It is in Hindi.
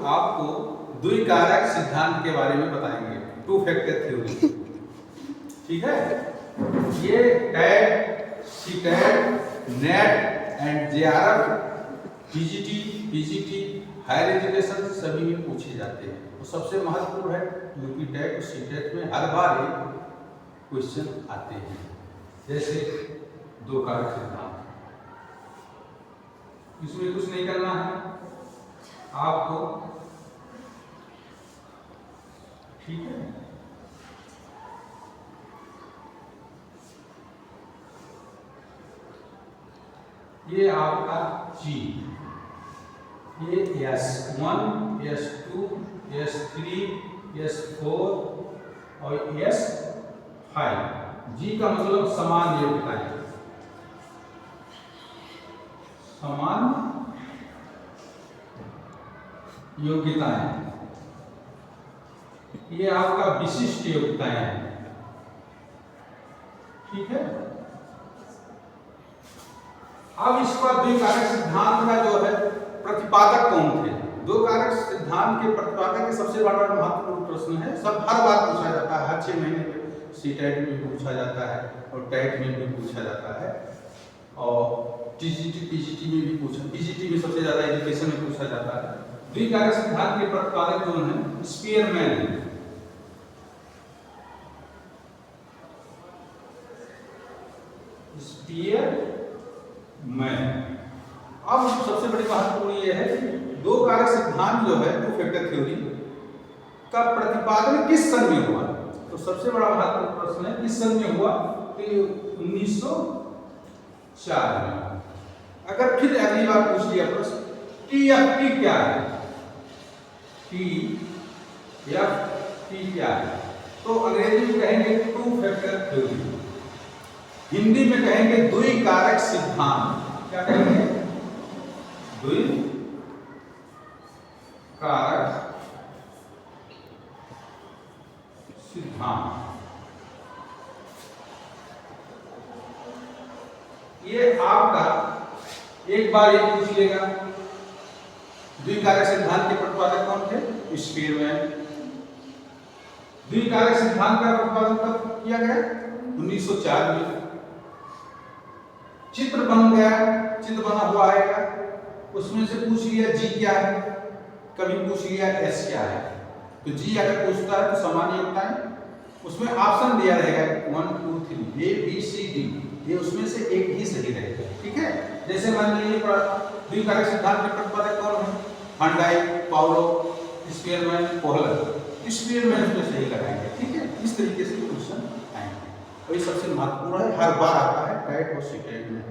आपको द्विकारक सिद्धांत के बारे में बताएंगे, टू फैक्टर थ्योरी। ठीक है, ये TET, CTET, NET and JRF, PGT, higher education सभी में पूछे जाते हैं। तो सबसे महत्वपूर्ण है यूपी टैट और सीटेट में हर बार एक क्वेश्चन आते हैं, जैसे दो कारक सिद्धांत। इसमें कुछ नहीं करना है आपको, ठीक है। ये आपका G, ये S1, S2, S3, S4 और S5। G का मतलब समान योग्यताएं, समान योग्यताएं, ये आपका विशिष्ट योग्यताएं हैं। ठीक है, अब इसका द्विकारक सिद्धांत का जो है प्रतिपादक कौन थे? दो कारक सिद्धांत के प्रतिपादक के सबसे बड़ा महत्वपूर्ण प्रश्न है, सब हर बार पूछा जाता है, हर 6 महीने में सीटेट में भी पूछा जाता है और टैट में भी पूछा जाता है और टीजीटी पीजीटी में भी पूछा, पीजीटी में सबसे ज्यादा एजुकेशन में पूछा जाता है। द्विकारक सिद्धांत के प्रतिपादक कौन है? स्पीयरमैन। अब सबसे बड़ी महत्वपूर्ण ये है कि दो कारक सिद्धांत जो है टू फैक्टर थ्योरी का प्रतिपादन किस सन में हुआ? तो सबसे बड़ा महत्वपूर्ण प्रश्न है किस सन में हुआ? तो 1904 में। अगर फिर अगली बार पूछ लिया प्रश्न TFT क्या है, TFT क्या है, तो अंग्रेजी में कहेंगे टू फैक्टर थ्योरी, हिंदी में कहेंगे द्विकारक सिद्धांत। क्या कहेंगे? द्विकारक सिद्धांत। ये आपका एक बार ये पूछ लेगा द्विकारक सिद्धांत के प्रतिपादक कौन थे? स्पीयरमैन। द्विकारक सिद्धांत का प्रतिपादन कब किया गया? 1904 में। चित्र बन गया, चित्र बना हुआ आएगा, उसमें से पूछ लिया G क्या है, कभी पूछ लिया S क्या है। तो G अगर पूछता है तो समान योग्यताएं, उसमें ऑप्शन दिया रहेगा 1 2 3 A B C D, ये उसमें से एक ही सही रहेगा। ठीक है, जैसे मान लीजिए द्विकारक सिद्धांत के प्रतिपादक कौन है? फन डाइक, पाउलो, स्पीयरमैन, पोहलर। स्पीयरमैन उसमें सही लगाएंगे। ठीक है, इस तरीके से क्वेश्चन आएंगे और ये सबसे महत्वपूर्ण है, हर बार आता है टैट और सीटेट में।